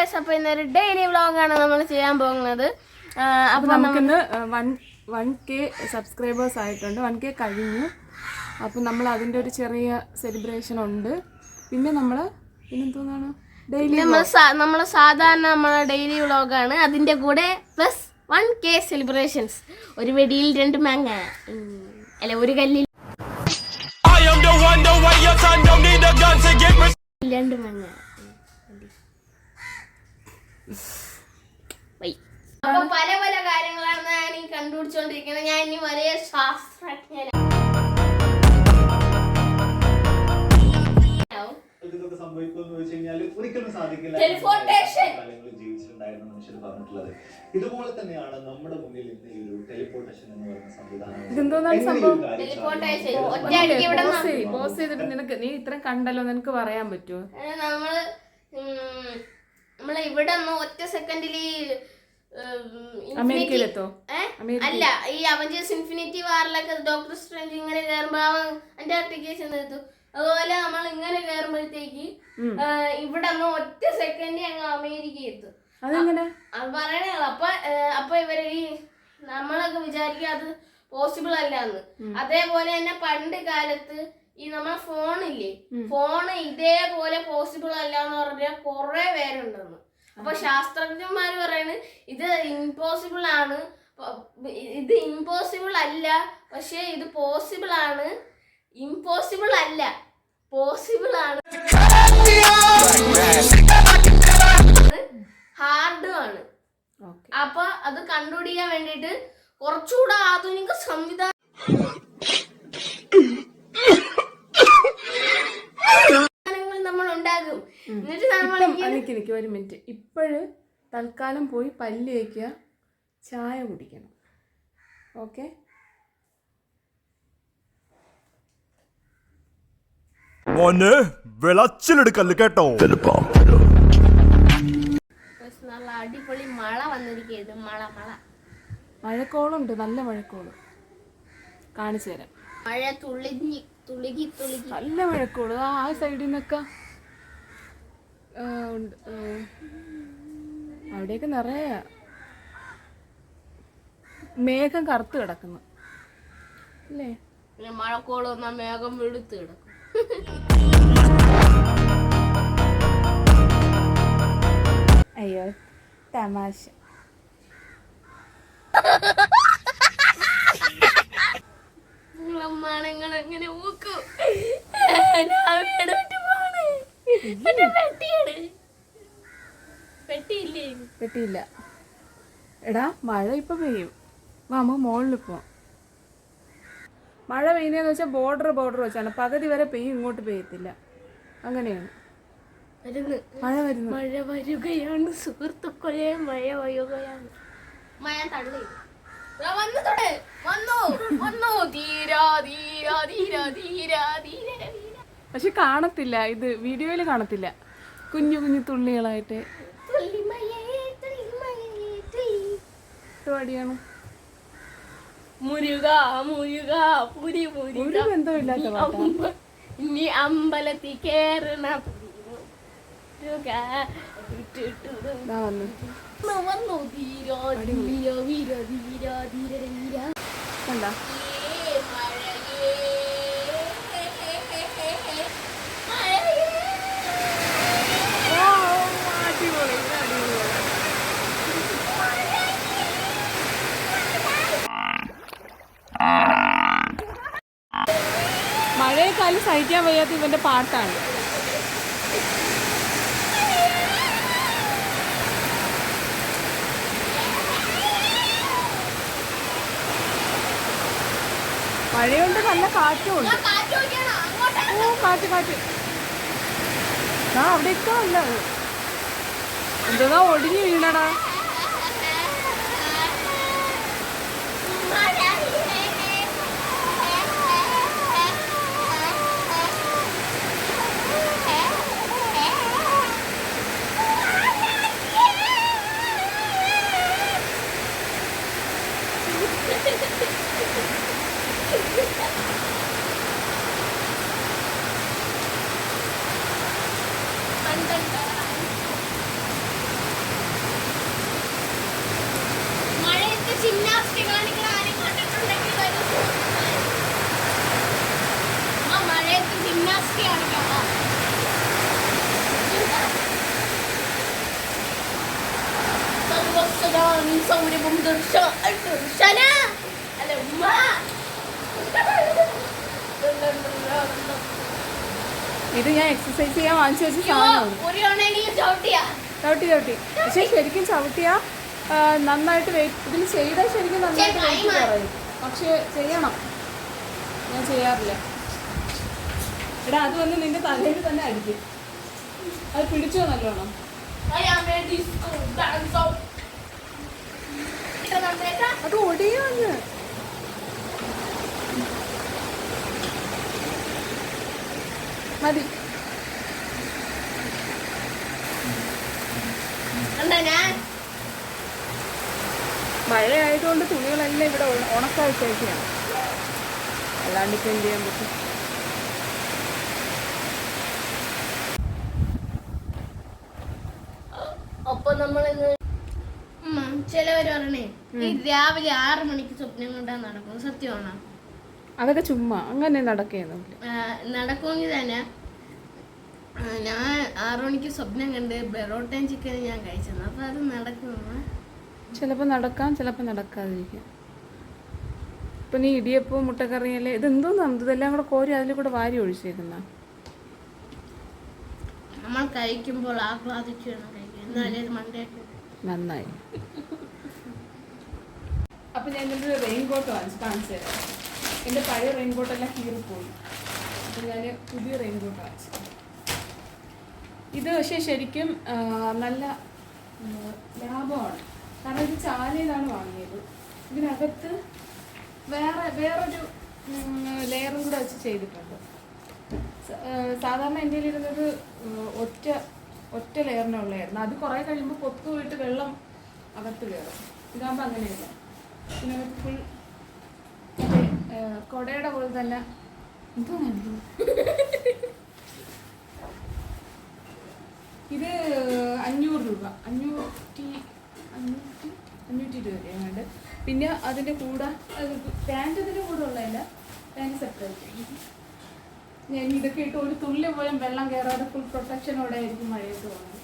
Guys, അപ്പോൾ ഇന്നൊരു daily വ്ളോഗാണ് നമ്മൾ ചെയ്യാൻ പോകുന്നത്. അപ്പോൾ നമുക്കിന്ന് 1K സബ്സ്ക്രൈബേഴ്സ് ആയിട്ടുണ്ട്. 1K കഴിഞ്ഞു. അപ്പോൾ നമ്മൾ അതിൻ്റെ ഒരു ചെറിയ സെലിബ്രേഷൻ ഉണ്ട്. പിന്നെ പിന്നെന്തോന്നാണ് നമ്മൾ സാധാരണ നമ്മളെ ഡെയിലി വ്ളോഗാണ്. അതിൻ്റെ കൂടെ പ്ലസ് 1K സെലിബ്രേഷൻസ്. ഒരു വെടിയിൽ 2 മാങ്ങ, അല്ല ഒരു കല്ലിൽ 2 മാങ്ങ. അപ്പൊ പല പല കാര്യങ്ങളാണ് ഞാൻ ഈ കണ്ടുപിടിച്ചോണ്ടിരിക്കുന്നത്. ഞാൻ ഇനി വലിയ ശാസ്ത്രജ്ഞനാണ്. ഇതുപോലെ തന്നെയാണ് നമ്മുടെ മുന്നിൽ ഇന്ന് ഈ ഒരു ടെലിപ്പോർട്ടേഷൻ എന്ന് പറയുന്ന സംവിധാനം. നീ ഇത്ര കണ്ടല്ലോ, നിനക്ക് പറയാൻ പറ്റുമോ? നമ്മള് ഇവിടെ ഒറ്റ സെക്കൻഡില് അമേരിക്കയിലെത്തോ? അല്ല, ഈ അവഞ്ചേഴ്സ് ഇൻഫിനിറ്റി വാറിലൊക്കെ ഡോക്ടർ സ്ട്രേഞ്ച് ഇങ്ങനെ കയറുമ്പോ അന്റാർട്ടിക്കേഷൻ എത്തും. അതുപോലെ നമ്മൾ ഇങ്ങനെ കയറുമ്പോഴത്തേക്ക് ഇവിടെ ഒറ്റ സെക്കൻഡ് അങ്ങ് അമേരിക്ക എത്തും. അത് പറയണേ. അപ്പൊ ഇവര് ഈ നമ്മളൊക്കെ വിചാരിക്കുക അത് പോസിബിൾ അല്ലാന്ന്. അതേപോലെ തന്നെ പണ്ട് കാലത്ത് ഈ നമ്മളെ ഫോണില്ലേ, ഫോണ് ഇതേപോലെ പോസിബിൾ അല്ല എന്ന് പറഞ്ഞാൽ കുറെ പേരുണ്ടെന്ന്. അപ്പൊ ശാസ്ത്രജ്ഞന്മാര് പറയുന്നത് ഇത് ഇമ്പോസിബിൾ ആണ്, ഇത് ഇമ്പോസിബിൾ അല്ല, പക്ഷെ ഇത് പോസിബിൾ ആണ്. ഇമ്പോസിബിൾ അല്ല, പോസിബിൾ ആണ്, ഹാർഡും ആണ്. അപ്പൊ അത് കണ്ടുപിടിക്കാൻ വേണ്ടിട്ട് കുറച്ചുകൂടെ ആധുനിക സംവിധാനം നമ്മൾ ഉണ്ടാകും. എന്നിട്ട് എനിക്ക് ഒരു മിനിറ്റ്, ഇപ്പോഴ് തൽക്കാലം പോയി പല്ല് തേക്കുക, ചായ കുടിക്കണം. ഓക്കെ, മോനെ വെളച്ചിലെടുക്കല്ല് കേട്ടോ. നല്ല അടിപൊളി മഴ വന്നിരിക്കുന്നു. മഴക്കോളുണ്ട്, നല്ല മഴക്കോള്. കാണിച്ചു തരാം. മഴ തുളുകി നല്ല മഴക്കോള്. ആ സൈഡിൽ നിന്നൊക്കെ ഉണ്ട്. അവിടെയൊക്കെ നിറയെ മേഘം കറുത്ത് കിടക്കുന്നു അല്ലേ? മഴക്കോള് വന്നാൽ മേഘം വെളുത്ത് കിടക്കും. അയ്യോ തമാശ. എങ്ങനെ പെട്ടിയില്ല. എടാ മഴ ഇപ്പൊ പെയ്യും. നമുക്ക് മുകളിലിപ്പോ മഴ പെയ്യുന്നതെന്ന് വെച്ചാൽ ബോർഡർ വെച്ചാണ്. പകുതി വരെ പെയ്യും, ഇങ്ങോട്ട് പെയ്യത്തില്ല. അങ്ങനെയാണ് മഴ വരുന്നു. മഴ വരികയാണ് സുഹൃത്തുക്കളെ, മഴ വരികയാണ്. മഴ തള്ളി പക്ഷെ കാണത്തില്ല, ഇത് വീഡിയോയില് കാണത്തില്ല. കുഞ്ഞു കുഞ്ഞു തുള്ളികളായിട്ട് പാടിയാണ്. ഒരു ബന്ധമില്ലാത്ത പാട്ടാ. ഇനി അമ്പലത്തിൽ കേറണ വന്നു ധീരാ ധീര വീര ധീര ധീര ധീര. കണ്ടാ മഴയെക്കാളും സഹിക്കാൻ വയ്യാത്ത ഇവന്റെ പാട്ടാണ്. മഴയുണ്ട്, നല്ല കാറ്റും ഉണ്ട്. ഓ കാറ്റ് ആ അവിടെയൊക്കെ അല്ല, എന്താ ഒടിഞ്ഞു വീണടാ. സൗരഭം ദർശന അല്ല ഉമ്മ ഇത് ഞാൻ എക്സസൈസ് ചെയ്യാൻ വാങ്ങിച്ചു വെച്ച സാധനമാണ്. ഒരു തവണയെങ്കിലും ചവിട്ടിയാ ചവിട്ടി പക്ഷെ ശരിക്കും ചവിട്ടിയാ നന്നായിട്ട് വെയിറ്റ് ഇതിൽ ചെയ്താൽ ശരിക്കും നന്നായിട്ട് വെയിറ്റ് കുറയും. പക്ഷെ ചെയ്യണം, ഞാൻ ചെയ്യാറില്ല. എടാ അത് വന്ന് നിന്റെ തലയിൽ തന്നെ അടിക്കും. അത് പിടിച്ചോ നല്ലോണം. അത് ഒടിയാന്ന്. മതി. മഴ ആയതുകൊണ്ട് തുണികളെല്ലാം ഇവിടെ ഉണക്കായിട്ടേക്കാണ്. അല്ലാണ്ട് ഇപ്പം എന്ത് ചെയ്യാൻ പറ്റും? അപ്പൊ നമ്മളിന്ന് ചിലവര് പറയണേ ഈ രാവിലെ 6 മണിക്ക് സ്വപ്നം കൊണ്ടാ നടക്കും. സത്യമാണോ? അതൊക്കെ ചുമ്മാ അങ്ങനെ നടക്കുകയൊന്നുമില്ല. നടക്കുമെങ്കിൽ തന്നെ ഞാൻ 6 മണിക്ക് സ്വപ്നം കണ്ട് ബെറോട്ടയും ചിക്കനും ഞാൻ കഴിച്ചത്. അപ്പൊ അത് നടക്കുമോ? ചിലപ്പോൾ നടക്കാം, ചിലപ്പോൾ നടക്കാതിരിക്കും. ഇപ്പം നീ ഇടിയപ്പവും മുട്ടക്കറിയല്ലേ, ഇതെന്തോന്നാണ് ഇതെല്ലാം കൂടെ കോരി അതിൽ കൂടെ വാരി ഒഴിച്ചേക്കുന്ന? നമ്മൾ കഴിക്കുമ്പോൾ ആഹ്ലാദിച്ചു വേണം കഴിക്കാൻ, എന്നാലേ ഇത് മണ്ടയൊക്കെ. നന്നായി. അപ്പം ഞാൻ എൻ്റെ റെയിൻ കോട്ട് കാണിച്ചു തരാം. എൻ്റെ പഴയ റെയിൻ കോട്ടെല്ലാം കീറിപ്പോയി. അപ്പം ഞാൻ പുതിയ റെയിൻ കോട്ട് വാങ്ങിച്ചു. ഇത് പക്ഷേ ശരിക്കും നല്ല ലാഭമാണ്. കാരണം ഇത് ചാലയിലാണ് വാങ്ങിയത്. ഇതിനകത്ത് വേറൊരു ലെയറും കൂടെ വെച്ച് ചെയ്തിട്ടുണ്ട്. സാധാരണ എൻ്റെ ഇരുന്നത് ഒറ്റ ലെയറിനുള്ളതായിരുന്നു. അത് കുറേ കഴിയുമ്പോൾ പൊത്തു പോയിട്ട് വെള്ളം അകത്ത് കയറും. ഇതാകുമ്പോൾ അങ്ങനെയല്ല. ഇതിനകത്ത് ഫുൾ കൊടയുടെ പോലെ തന്നെ എന്തോന്നു. ഇത് 500 രൂപ, 520 രൂപയുണ്ട്. പിന്നെ അതിൻ്റെ കൂടെ പാൻറ്റ് അതിൻ്റെ കൂടെ ഉള്ളതല്ല, പാൻറ്റ് സെപ്പറേറ്റ്. ഞാൻ ഇതൊക്കെ ഇട്ട് ഒരു തുള്ളി പോലും വെള്ളം കയറാതെ ഫുൾ പ്രൊട്ടക്ഷനോടെ ആയിരിക്കും മഴയത്ത് പോകുന്നത്.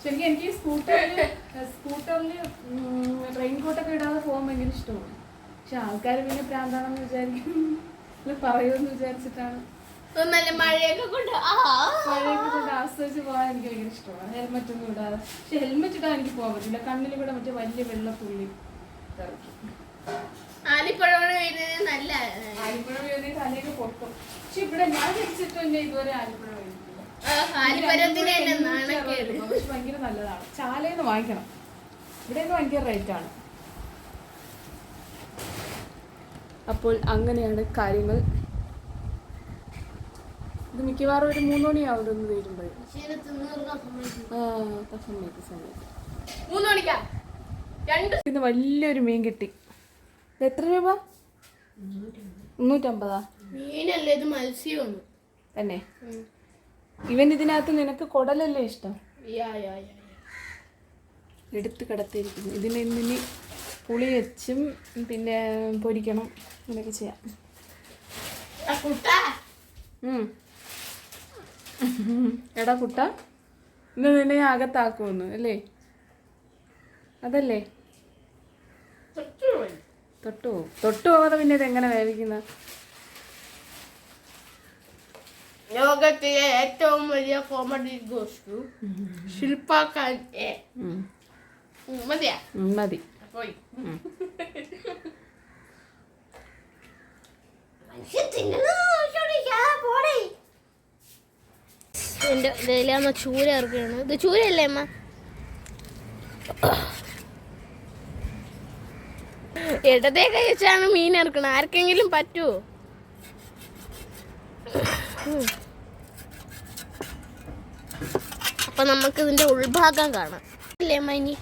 ശരിക്കും എനിക്ക് സ്കൂട്ടറിൽ റെയിൻ കോട്ടൊക്കെ ഇടാതെ പോകാൻ ഭയങ്കര ഇഷ്ടമാണ്. പക്ഷെ ആൾക്കാർ പിന്നെ പ്രാന്താണെന്ന് വിചാരിക്കും, പറയുമെന്ന് വിചാരിച്ചിട്ടാണ്. മഴയൊക്കെ കൊണ്ട് ആസ്വദിച്ച് പോകാൻ എനിക്ക് ഭയങ്കര ഇഷ്ടമാണ്. ഹെൽമെറ്റ് ഒന്നും ഇടാതെ. പക്ഷെ ഹെൽമെറ്റ് ഇടാൻ എനിക്ക് പോകാൻ പറ്റില്ല. കണ്ണിൽ കൂടെ മറ്റേ വലിയ വെള്ളത്തുള്ളി ഇറക്കി. ആലിപ്പഴം നല്ല ആലിപ്പഴം വീഴുന്ന തലയൊക്കെ പൊട്ടും. പക്ഷെ ഇവിടെ ഞാൻ ജനിച്ചിട്ട് തന്നെ ഇതുവരെ ആലിപ്പഴം വീഴുന്നില്ല. പക്ഷെ ഭയങ്കര നല്ലതാണ്. ചാലയിന്ന് വാങ്ങിക്കണം. ഇവിടെയൊക്കെ ഭയങ്കര റേറ്റാണ്. അപ്പോൾ അങ്ങനെയാണ് കാര്യങ്ങൾ. ഇത് മിക്കവാറും ഒരു 3 മണിയാവും ഒന്ന് തീരുമ്പോൾ. ഇന്ന് വലിയൊരു മീൻ കിട്ടി. ഇത് എത്ര രൂപ? 350. മീനല്ലേ ഇത്, മത്സ്യമാണ് തന്നെ. ഇവൻ ഇതിനകത്ത് നിനക്ക് കുടലല്ലേ ഇഷ്ടം? എടുത്ത് കിടത്തിയിരിക്കുന്നു. ഇതിനി പുളി വെച്ചും പിന്നെ പൊരിക്കണം, അങ്ങനെയൊക്കെ ചെയ്യാം. എടാ കുട്ട, ഇന്ന് നിന്നെ അകത്താക്കുമെന്ന് അല്ലേ? അതല്ലേ? തൊട്ടു പോകാതെ പിന്നെ ഇതെങ്ങനെ വേവിക്കുന്ന? ലോകത്തിലെ ഏറ്റവും വലിയ കോമഡി ഗോസ്റ്റു ശില്പാക്കാൻ മതിയാ? മതി. പോയി എന്റെ ഇതിലമ്മ ചൂര ഇറക്കുകയാണ്. ഇത് ചൂരയല്ലേ അമ്മ? ഇടതേ കൈ വെച്ചാണ് മീൻ ഇറക്കണം. ആർക്കെങ്കിലും പറ്റുമോ? അപ്പൊ നമുക്ക് ഇതിന്റെ ഉൾഭാഗം കാണാം അല്ലേ അമ്മ? ഇനി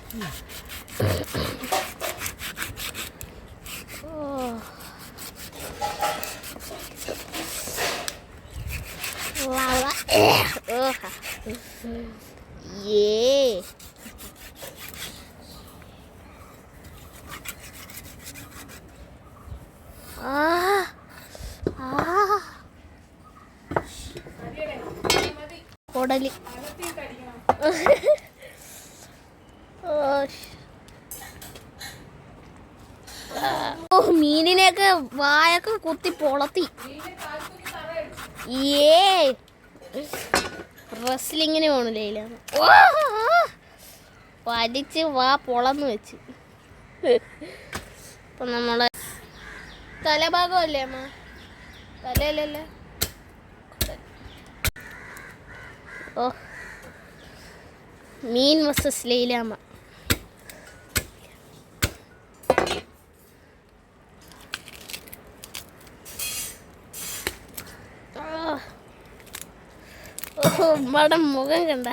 കൊടലി ഓ മീനിനെയൊക്കെ വായൊക്കെ കുത്തി പൊളത്തി. ഏ റെസ്ലിങ്ങിന് പോണില്ല. പഠിച്ച് വാ പൊളന്ന് വെച്ച്. ഇപ്പൊ നമ്മളെ തലഭാഗമല്ലേ അമ്മ? തലയല്ലല്ലേ? ഓ മീൻ വസസ് ലൈലാമ്മ. ഓഹോ ഉമ്മയുടെ മുഖം കണ്ട.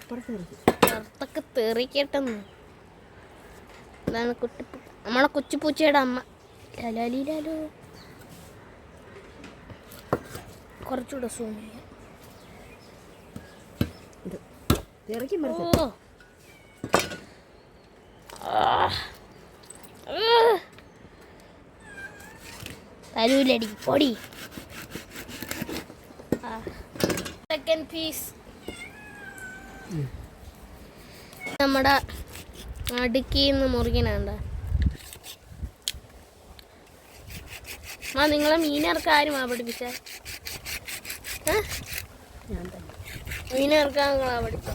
പുറത്തൊക്കെ തെറിക്കട്ടെന്ന്. ഇതാണ് നമ്മളെ കൊച്ചുപൂച്ചയുടെ അമ്മ. ലാലോ കുറച്ചുകൂടെ സൂം ചെയ്യാം. തരൂലടി പൊടി. സെക്കൻഡ് പീസ് നമ്മുടെ അടുക്കിന്ന് മുറിക്കണണ്ട. നിങ്ങളെ മീനിറക്കാൻ ആരുമാ പഠിപ്പിച്ച? മീനിറക്കാൻ നിങ്ങളാ പഠിച്ച?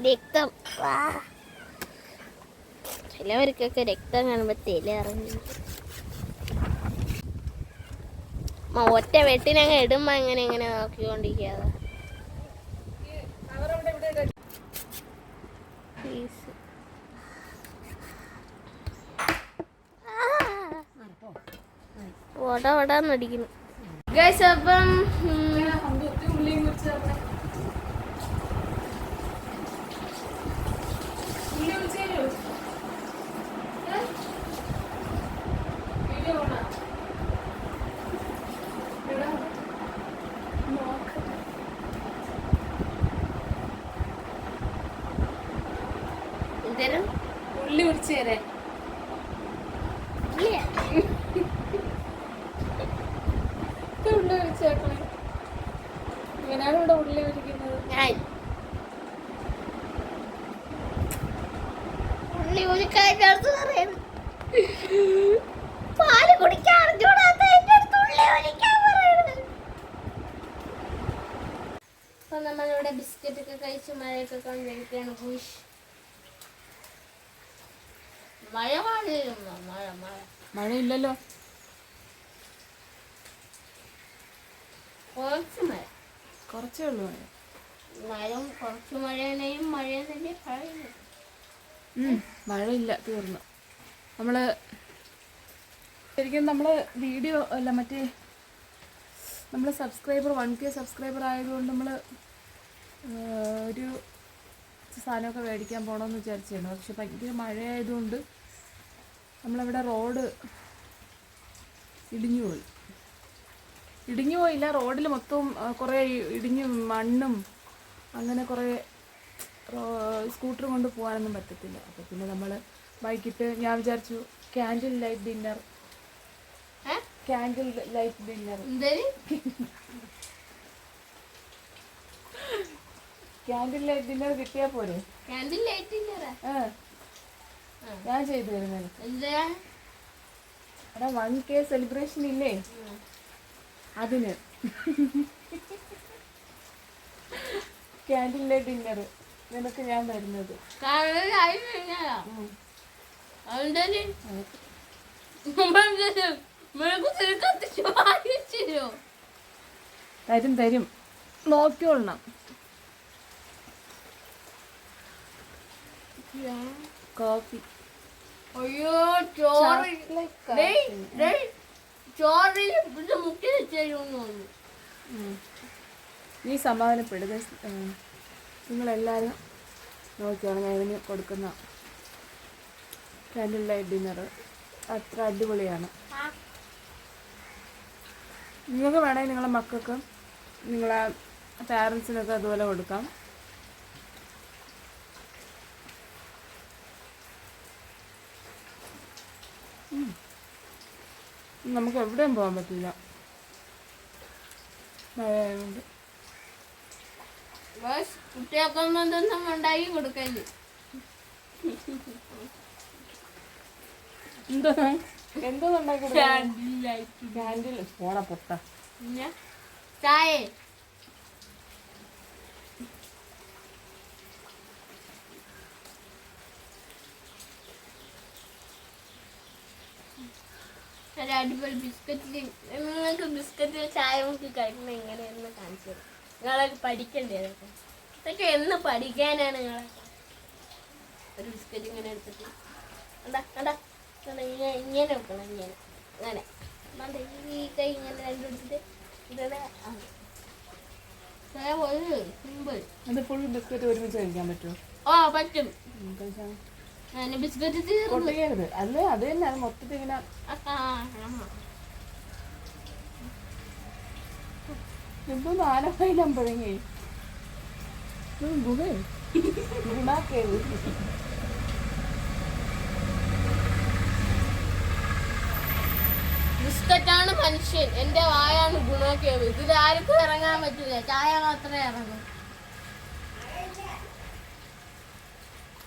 രക്തം. ചിലവർക്കൊക്കെ രക്തം കാണുമ്പോ തല ഇറങ്ങി. ഒറ്റ വെട്ടിനങ്ങ് ഇടുമ്പോ എങ്ങനെ നോക്കിക്കൊണ്ടിരിക്കാതെ. വടാന്നടിക്കുന്നു. അപ്പം ഉള്ളി മുറിച്ച് തരാൻ. ഇവനാണ് ഇവിടെ ഉള്ളി മുറിക്കുന്നത്. ഉള്ളി മുറിക്കാനടുത്ത് പറയുന്നത് പാല് കുടിക്കാൻ അറിഞ്ഞൂടാത്ത എന്റെ അടുത്ത് ഉള്ളി മുറിക്കാൻ പറയുന്നത്. അപ്പൊ നമ്മളിവിടെ ബിസ്ക്കറ്റ് ഒക്കെ കഴിച്ച് മഴയൊക്കെ കൊണ്ടിരിക്കുകയാണ്. മഴയില്ലല്ലോ. കുറച്ചേ ഉള്ളൂ മഴയില്ല, തീർന്നു. ശരിക്കും നമ്മള് വീഡിയോ അല്ല മറ്റേ നമ്മൾ സബ്സ്ക്രൈബർ 1K സബ്സ്ക്രൈബർ ആയതുകൊണ്ട് നമ്മൾ ഒരു സാധനമൊക്കെ മേടിക്കാൻ പോകണമെന്ന് വിചാരിച്ചാണ്. പക്ഷെ ഭയങ്കര മഴയായതുകൊണ്ട് നമ്മളിവിടെ റോഡ് ഇടിഞ്ഞു പോയില്ല, റോഡിൽ മൊത്തവും കുറേ ഇടിഞ്ഞും മണ്ണും അങ്ങനെ കുറേ സ്കൂട്ടർ കൊണ്ട് പോകാനൊന്നും പറ്റത്തില്ല. അപ്പോൾ പിന്നെ നമ്മൾ വൈകിട്ട് ഞാൻ വിചാരിച്ചു ക്യാൻഡിൽ ലൈറ്റ് ഡിന്നർ കിട്ടിയാ പോരെ? ഞാൻ ചെയ്തു തരുന്നത്. എടാ 1K സെലിബ്രേഷൻ ഇല്ലേ, അതിന് ക്യാൻഡിൽ ലൈറ്റ് ഡിന്നർ നിനക്ക് ഞാൻ തരുന്നത്. തരും നോക്കിക്കൊള്ളണം. കോഫി. അയ്യോ ചോറ് മുക്കി വെച്ചു. നീ സമാധാനപ്പെടുക. നിങ്ങളെല്ലാവരും നോക്കിയാണ് ഞാൻ ഇതിന് കൊടുക്കുന്ന ക്യാൻഡിൽ ലൈറ്റ് ഡിന്നർ. അത്ര അടിപൊളിയാണ്. നിങ്ങൾക്ക് വേണമെങ്കിൽ നിങ്ങളെ മക്കൾക്കും നിങ്ങളെ പാരൻസിനൊക്കെ അതുപോലെ കൊടുക്കാം. നമുക്ക് എവിടെയും പോകാൻ പറ്റില്ല, മഴയായതുകൊണ്ട്. കുട്ടികൾക്കൊന്നും എന്തൊന്നും ഉണ്ടാക്കി കൊടുക്കല്. എന്തോ ഉണ്ടാക്കി ക്യാൻഡിൽ പോണ പൊട്ട. പിന്നെ ചായ ഒരു അടിപൊളി ബിസ്ക്കറ്റിൽ നിങ്ങൾക്ക് ബിസ്ക്കറ്റിൽ ചായ മുക്കി കഴിക്കുന്ന എങ്ങനെയെന്ന് കാണിച്ചു തരാം. നിങ്ങളൊക്കെ പഠിക്കണ്ടേ അതൊക്കെ? ഇതൊക്കെ എന്ന് പഠിക്കാനാണ് നിങ്ങളൊക്കെ? ഒരു ബിസ്ക്കറ്റ് ഇങ്ങനെ എടുത്തിട്ട് കണ്ടാ കണ്ടാ ഇങ്ങനെ വെക്കണം, ഇങ്ങനെ അങ്ങനെ ഈ കൈ ഇങ്ങനെ രണ്ടും എടുത്തിട്ട് ഇതേ സിമ്പിൾ. അത് ഫുൾ ബിസ്ക്കറ്റ് ഒരുമിച്ച് കഴിക്കാൻ പറ്റുമോ? ഓ പറ്റും. ബിസ്ക്കറ്റ് പൊട്ടിക്കരുത്. അല്ലേ അത് തന്നെ, അത് മൊത്തത്തിൽ ഇങ്ങനെ എന്തോ നാലമ്പഴങ്ങി ഗുണാക്കേത്. ബിസ്ക്കറ്റാണ് മനുഷ്യൻ, എന്റെ വായാണ് ഗുണക്കേവ്. ഇതിൽ ആർക്കും ഇറങ്ങാൻ പറ്റില്ല, ചായ മാത്രമേ ഇറങ്ങൂ.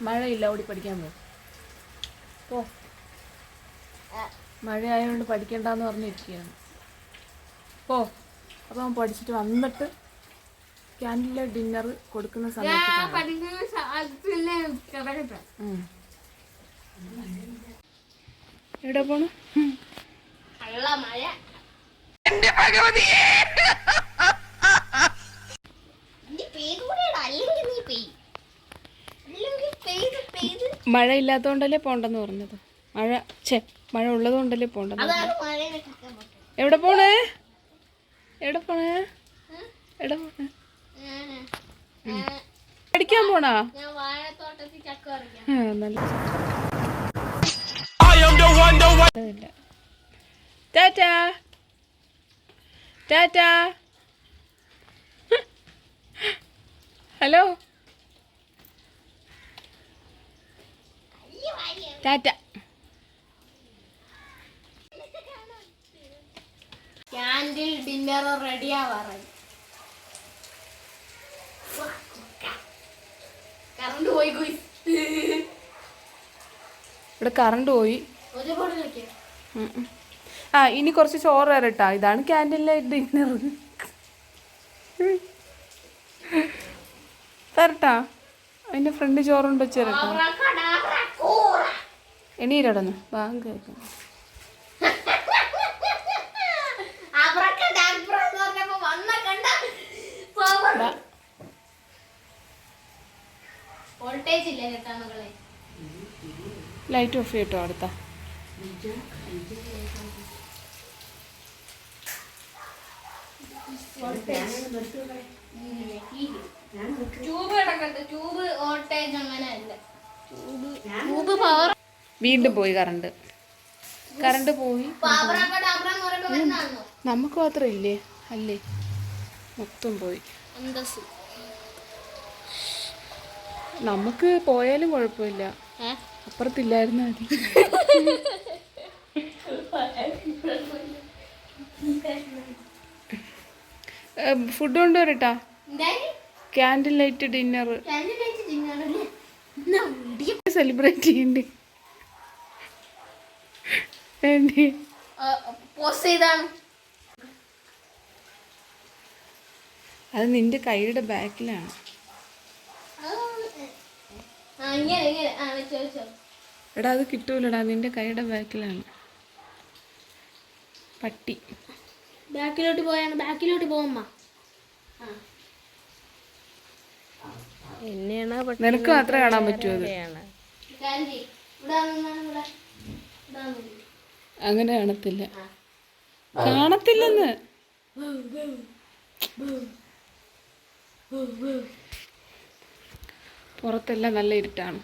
മഴയില്ല, ഓടി പഠിക്കാൻ പോ. മഴ ആയതുകൊണ്ട് പഠിക്കണ്ടെന്ന് പറഞ്ഞിരിക്കുകയാണ്. പോ. അപ്പോൾ അവൻ പഠിച്ചിട്ട് വന്നിട്ട് ക്യാൻറ്റീനിലെ ഡിന്നർ കൊടുക്കുന്ന സമയത്ത് എവിടെ പോണു? മഴ ഇല്ലാത്തതുകൊണ്ടല്ലേ പോണ്ടെന്ന് പറഞ്ഞത്. മഴ ഉള്ളത് കൊണ്ടല്ലേ പോണ്ടെന്ന്. എവിടെ പോണേ? പഠിക്കാൻ പോണാ? Tata tata. Hello tata. Candle dinner റെഡിയാവാറായി. കറണ്ട് പോയി. ഇവിടെ കറണ്ട് പോയി. ഇനി കുറച്ച് ചോറ് തരട്ടാ. ഇതാണ് ക്യാൻറ്റീനിലെ ഡിന്നർ. തരട്ടാ. അതിന്റെ ഫ്രണ്ട് ചോറുണ്ട് വെച്ച് തരട്ടാ. എണീരടന്ന് ബാങ്ക് കേൾക്കണം. ലൈറ്റ് ഓഫ് ചെയ്യട്ടോ അടുത്ത. വീണ്ടും പോയി കറണ്ട് പോയി. നമുക്ക് മാത്രം ഇല്ലേ? അല്ലേ, മൊത്തം പോയി. നമുക്ക് പോയാലും കുഴപ്പമില്ല, അപ്പുറത്തില്ലായിരുന്നു മതി. ഫുഡ് കൊണ്ടുവരട്ടാ. ക്യാൻഡിൽ ലൈറ്റ് ഡിന്നർ സെലിബ്രേറ്റ് ചെയ്യണ്ടേ? അത് നിന്റെ കൈയുടെ ബാക്കിലാണ്. എടാ അത് കിട്ടൂലടാ, നിന്റെ കൈയുടെ ബാക്കിലാണ്. പട്ടി ബാക്കിലോട്ട് പോകുമ്പോ നിനക്ക് മാത്രമേ കാണാൻ പറ്റൂ. അത് അങ്ങനെ കാണത്തില്ലെന്ന്. പുറത്തെല്ലാം നല്ല ഇരുട്ടാണ്.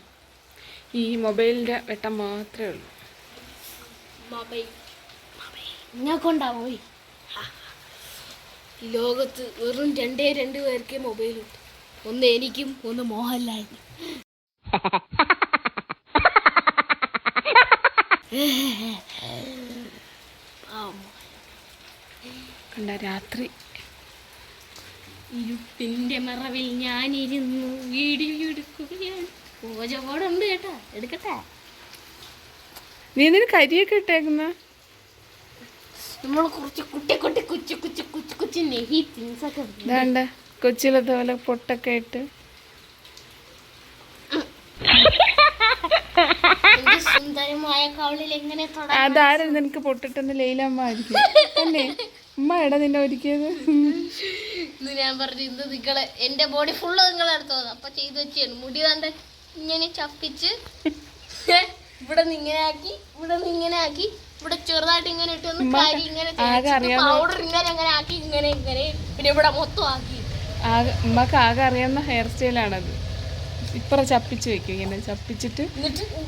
ഈ മൊബൈലിന്റെ വെട്ടം മാത്രമേ ഉള്ളൂ. പോയി ലോകത്ത് വെറും രണ്ട് പേർക്കേ മൊബൈലുണ്ട്. ഒന്ന് എനിക്കും ഒന്ന് മോഹൻലാലിനും. അല്ല രാത്രി ഇരുട്ടിന്റെ മറവിൽ ഞാനിരുന്നു വീഡിയോ എടുക്കുകയാണ്. ഓജപോടുണ്ട് കേട്ടാ, എടുക്കട്ടെ. നീ എന്തിനു കരിയൊക്കെ ഇട്ടേക്കുന്ന? നമ്മൾ കുറച്ച് കുട്ടി കുട്ടി കുച്ചു കുച്ചു കുച്ചു കുച്ചു നെഹി തിങ്സ് ഒക്കെ വേണ്ട കൊച്ചിലത്തെ പോലെ പൊട്ടൊക്കെ ഇട്ട് സുന്ദരമായ കവളിൽ എങ്ങനെ അതാരും നിനക്ക് പൊട്ടിട്ടെന്ന് ലൈലമ്മ ആയിരിക്കും അല്ലേ? ഉമ്മ എടാ നിന്നെ ഒരുക്കിയത്. ഞാൻ പറഞ്ഞു ഇത് നിങ്ങളെ എന്റെ ബോഡി ഫുള്ള് നിങ്ങളെ എടുത്തു അപ്പൊ ചെയ്ത് വെച്ചാണ്. മുടി കണ്ട് ഇങ്ങനെ ചപ്പിച്ച് ഇവിടെ നിന്ന് ഇങ്ങനെ ആക്കി, ഇവിടെ നിന്ന് ഇങ്ങനെ ആക്കി, ഇവിടെ ചെറുതായിട്ട് ഇങ്ങനെ ഇട്ട് ഒന്ന് കരി ഇങ്ങനെ പൗഡർ ഇങ്ങനെ അങ്ങനെ ആക്കി ഇങ്ങനെ ഇങ്ങനെ പിന്നെ ഇവിടെ മൊത്തം ആക്കി. ഉമ്മക്ക് ആകെ അറിയാവുന്ന ഹെയർ സ്റ്റൈലാണത്. ഇപ്പറ ചപ്പിച്ച് വെക്കും, ഇങ്ങനെ ചപ്പിച്ചിട്ട്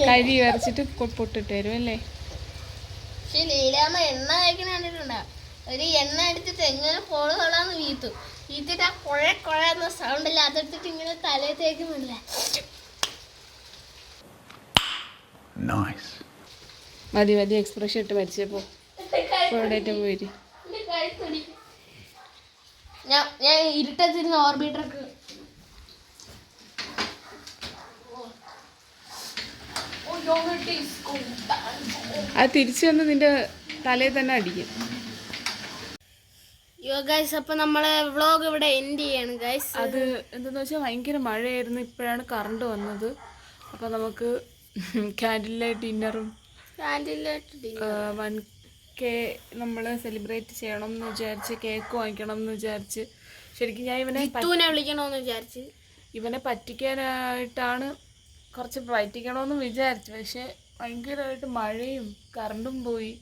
കരി വരച്ചിട്ട് പൊട്ടിട്ട് തരും അല്ലേ? പക്ഷെ ലീലാമ്മ എണ്ണ കഴിക്കുന്ന കണ്ടിട്ടുണ്ടാ? ഒരു എണ്ണ എടുത്തിട്ട് എങ്ങനെ ഹോളാന്ന് വീത്തിട്ട് ആ കുഴ സൗണ്ട് ഇല്ല അതെടുത്തിട്ട് ഇങ്ങനെ തലയിൽ തേക്കുന്നില്ല. മതി മതി എക്സ്പ്രഷൻ ഇട്ട് മരിച്ചപ്പോ പോയിട്ട് ഞാൻ ഇരുട്ടത്തിരുന്ന് ഓർബിറ്റർക്ക് അത് തിരിച്ചു വന്ന് നിന്റെ തലയിൽ തന്നെ അടിക്കും. ഗൈസ് അപ്പൊ നമ്മളെ വ്ളോഗ് ഇവിടെ എൻഡ് ചെയ്യാണ് ഗൈസ്. അത് എന്താന്ന് വെച്ചാൽ ഭയങ്കര മഴയായിരുന്നു, ഇപ്പോഴാണ് കറണ്ട് വന്നത്. അപ്പൊ നമുക്ക് ക്യാൻഡിൽ ലൈറ്റ് ഡിന്നറും 1K നമ്മൾ സെലിബ്രേറ്റ് ചെയ്യണം എന്ന് വിചാരിച്ച് കേക്ക് വാങ്ങിക്കണം എന്ന് വിചാരിച്ച്. ശരിക്കും ഞാൻ വിളിക്കണമെന്ന് വിചാരിച്ച് ഇവനെ പറ്റിക്കാനായിട്ടാണ് കുറച്ച് പറ്റിക്കണമെന്ന് വിചാരിച്ചു. പക്ഷെ ഭയങ്കരമായിട്ട് മഴയും കറണ്ടും പോയി.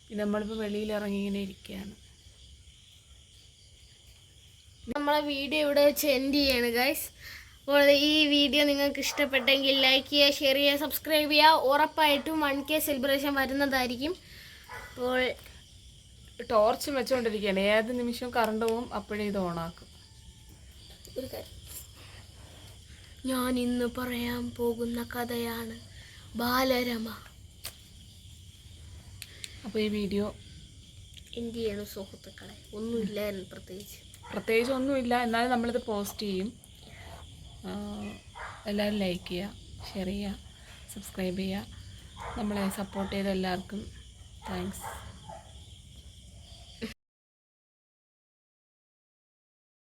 പിന്നെ നമ്മളിപ്പോൾ വെളിയിലിറങ്ങി ഇങ്ങനെ ഇരിക്കുകയാണ്. നമ്മളെ വീഡിയോ ഇവിടെ വെച്ച് എൻഡ് ചെയ്യാണ് ഗൈസ്. അപ്പോൾ ഈ വീഡിയോ നിങ്ങൾക്ക് ഇഷ്ടപ്പെട്ടെങ്കിൽ ലൈക്ക് ചെയ്യുക, ഷെയർ ചെയ്യുക, സബ്സ്ക്രൈബ് ചെയ്യുക. ഉറപ്പായിട്ടും 1K സെലിബ്രേഷൻ വരുന്നതായിരിക്കും. അപ്പോൾ ടോർച്ചും വെച്ചുകൊണ്ടിരിക്കുകയാണ്, ഏത് നിമിഷവും കറണ്ട് പോവും, അപ്പോഴേ ഇത് ഓണാക്കും. ഒരു കാര്യം ഞാൻ ഇന്ന് പറയാൻ പോകുന്ന കഥയാണ് ബാലരമ. അപ്പോൾ ഈ വീഡിയോ എൻഡ് ചെയ്യണം സുഹൃത്തുക്കളെ. ഒന്നുമില്ലായിരുന്നു പ്രത്യേകിച്ച് ഒന്നുമില്ല, എന്നാലും നമ്മളിത് പോസ്റ്റ് ചെയ്യും. എല്ലാവരും ലൈക്ക് ചെയ്യുക, ഷെയർ ചെയ്യുക, സബ്സ്ക്രൈബ് ചെയ്യുക. നമ്മളെ സപ്പോർട്ട് ചെയ്ത എല്ലാവർക്കും താങ്ക്സ്.